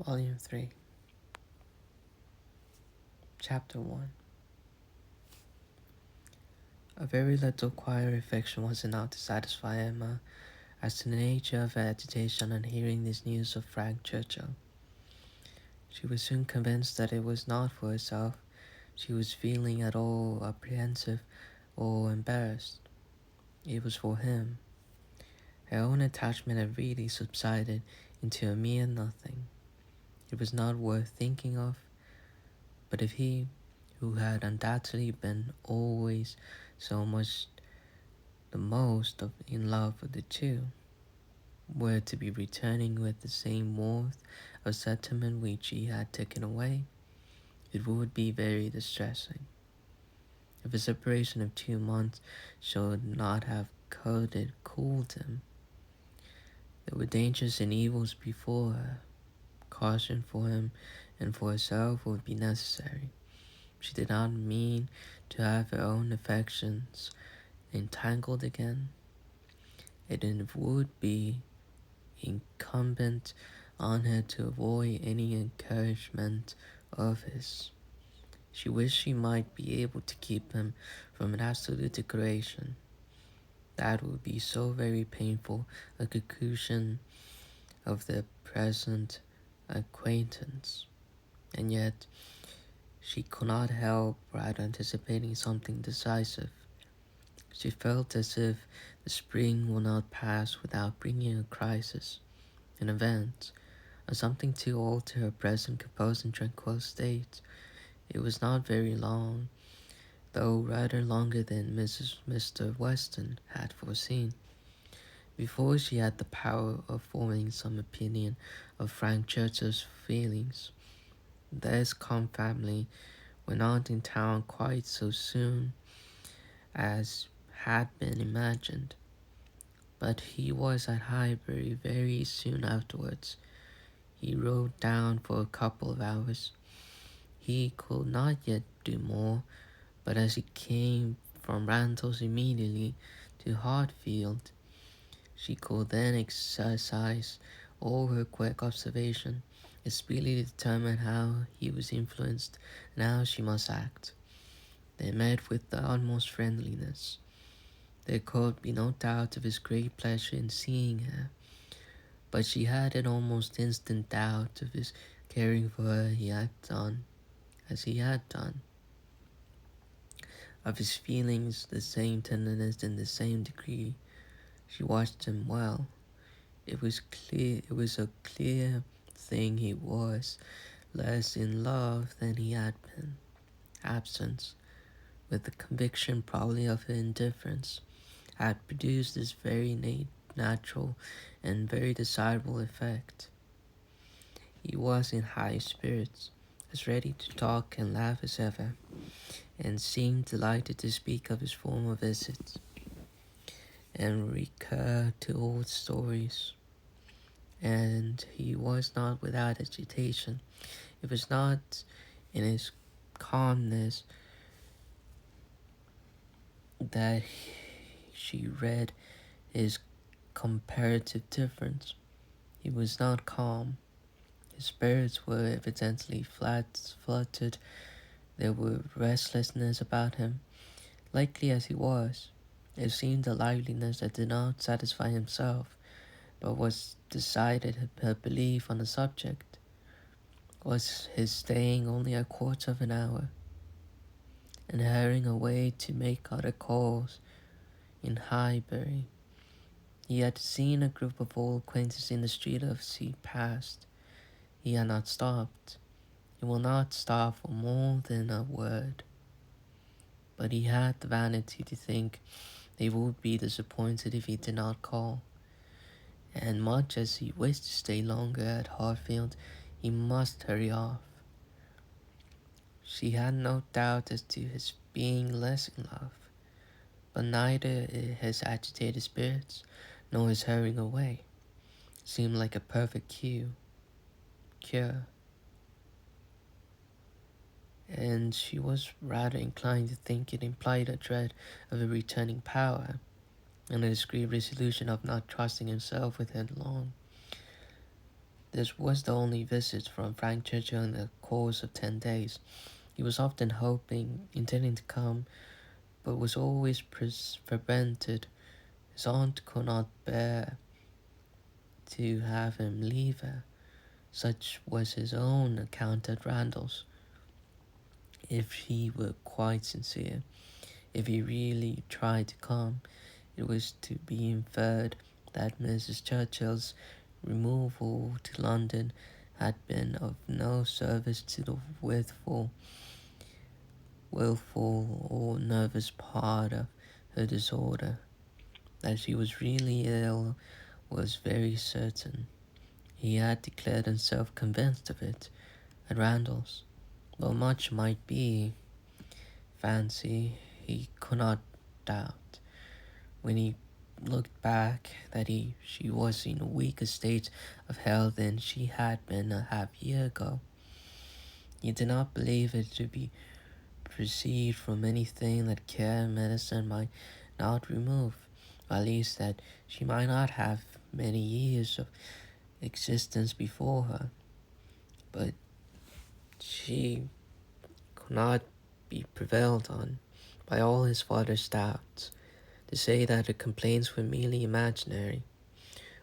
Volume 3, Chapter 1. A very little quiet reflection was enough to satisfy Emma as to the nature of her agitation on hearing this news of Frank Churchill. She was soon convinced that it was not for herself she was feeling at all apprehensive or embarrassed. It was for him. Her own attachment had really subsided into a mere nothing. It was not worth thinking of, but if he, who had undoubtedly been always so much the most in love with the two, were to be returning with the same warmth of sentiment which he had taken away, it would be very distressing. If a separation of 2 months should not have cooled him, there were dangers and evils before her. Caution for him and for herself would be necessary. She did not mean to have her own affections entangled again. It would be incumbent on her to avoid any encouragement of his. She wished she might be able to keep him from an absolute declaration. That would be so very painful a conclusion of their present acquaintance. And yet she could not help but anticipating something decisive. She felt as if the spring would not pass without bringing a crisis, an event, or something to alter her present composed and tranquil state. It was not very long, though rather longer than Mr. Weston had foreseen, before she had the power of forming some opinion of Frank Churchill's feelings. The Escombe family were not in town quite so soon as had been imagined, but he was at Highbury very soon afterwards. He rode down for a couple of hours. He could not yet do more, but as he came from Randalls immediately to Hartfield, she could then exercise all her quick observation, and speedily determine how he was influenced and how she must act. They met with the utmost friendliness. There could be no doubt of his great pleasure in seeing her, but she had an almost instant doubt of his caring for her as he had done, of his feelings the same tenderness in the same degree. She watched him well. It was a clear thing he was less in love than he had been. Absence, with the conviction probably of her indifference, had produced this very natural and very desirable effect. He was in high spirits, as ready to talk and laugh as ever, and seemed delighted to speak of his former visits, and recur to old stories. And he was not without agitation. It was not in his calmness that she read his comparative difference. He was not calm. His spirits were evidently fluttered. There were restlessness about him. Likely as he was, it seemed a liveliness that did not satisfy himself, but was decided her belief on the subject. Was his staying only a quarter of an hour, and hurrying away to make other calls in Highbury. He had seen a group of old acquaintances in the street as he passed. He had not stopped. He will not stop for more than a word. But he had the vanity to think they would be disappointed if he did not call. And much as he wished to stay longer at Hartfield, he must hurry off. She had no doubt as to his being less in love, but neither his agitated spirits nor his hurrying away seemed like a perfect cure, and she was rather inclined to think it implied a dread of a returning power, and a discreet resolution of not trusting himself with her long. This was the only visit from Frank Churchill in the course of 10 days. He was often hoping, intending to come, but was always prevented. His aunt could not bear to have him leave her. Such was his own account at Randall's. If he were quite sincere, if he really tried to come, it was to be inferred that Mrs. Churchill's removal to London had been of no service to the wilful or nervous part of her disorder. That she was really ill was very certain. He had declared himself convinced of it at Randall's, though much might be fancy, he could not doubt, when he looked back, that she was in a weaker state of health than she had been a half-year ago. He did not believe it to be proceed from anything that care and medicine might not remove, or at least that she might not have many years of existence before her. But she could not be prevailed on by all his father's doubts to say that her complaints were merely imaginary,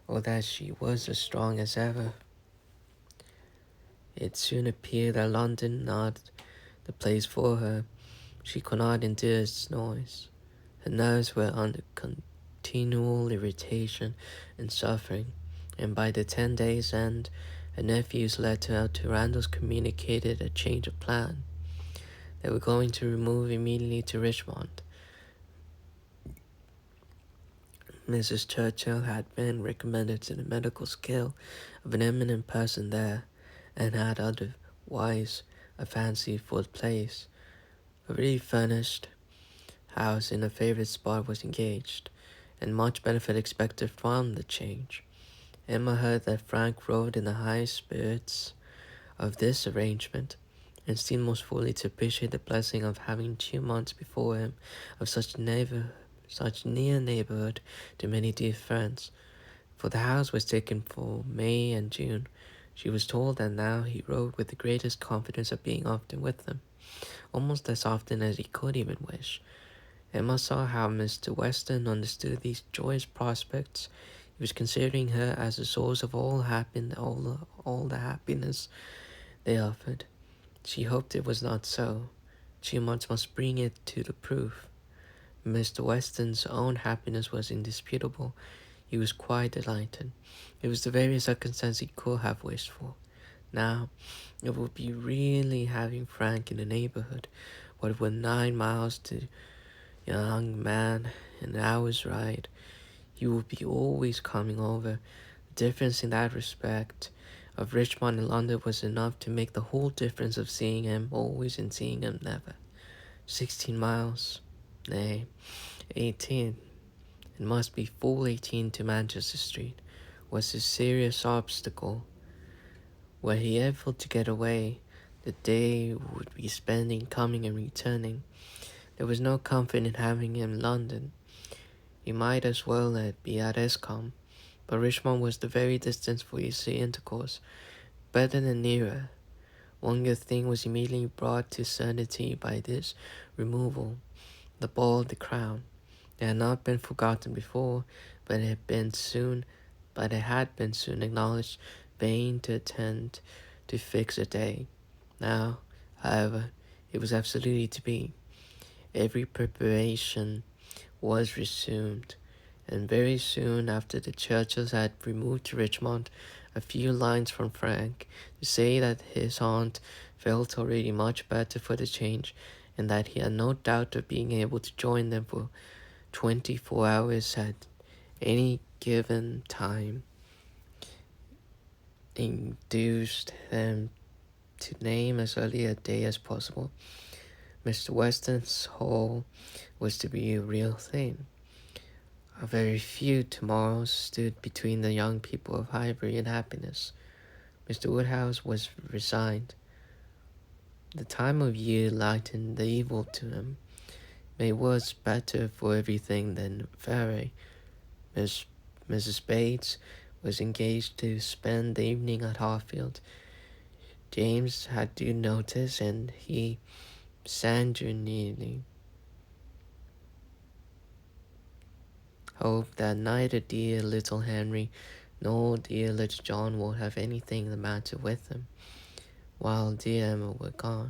or that she was as strong as ever. It soon appeared that London not the place for her. She could not endure its noise. Her nerves were under continual irritation and suffering, and by the 10 days' end, her nephew's letter to Randall's communicated a change of plan. They were going to remove immediately to Richmond. Mrs. Churchill had been recommended to the medical skill of an eminent person there, and had otherwise a fancy for the place. A really furnished house in a favourite spot was engaged, and much benefit expected from the change. Emma heard that Frank rode in the highest spirits of this arrangement, and seemed most fully to appreciate the blessing of having 2 months before him of such near neighbourhood to many dear friends, for the house was taken for May and June. She was told that now he rode with the greatest confidence of being often with them, almost as often as he could even wish. Emma saw how Mr. Weston understood these joyous prospects. He was considering her as the source of all the happiness they offered. She hoped it was not so. 2 months must bring it to the proof. Mr. Weston's own happiness was indisputable. He was quite delighted. It was the very circumstance he could have wished for. Now, it would be really having Frank in the neighbourhood. What were 9 miles to a young man, an hour's ride? He would be always coming over. The difference in that respect of Richmond and London was enough to make the whole difference of seeing him always and seeing him never. 16 miles, nay, 18, it must be full 18 to Manchester Street, was a serious obstacle. Were he able to get away, the day would be spent in coming and returning. There was no comfort in having him in London. He might as well be at Escombe, but Richmond was the very distance for easy intercourse, better than nearer. One good thing was immediately brought to certainty by this removal, the ball of the crown. It had not been forgotten before, but it had been soon acknowledged vain to attempt to fix a day. Now, however, it was absolutely to be. Every preparation was resumed, and very soon after the Churchills had removed to Richmond, a few lines from Frank to say that his aunt felt already much better for the change, and that he had no doubt of being able to join them for 24 hours at any given time, induced them to name as early a day as possible. Mr. Weston's hall was to be a real thing. A very few tomorrows stood between the young people of Highbury and happiness. Mr. Woodhouse was resigned. The time of year lightened the evil to him. May was better for everything than February. Mrs. Bates was engaged to spend the evening at Harfield. James had due notice, and he sang genuinely. Hope that neither dear little Henry nor dear little John would have anything the matter with them while dear Emma were gone.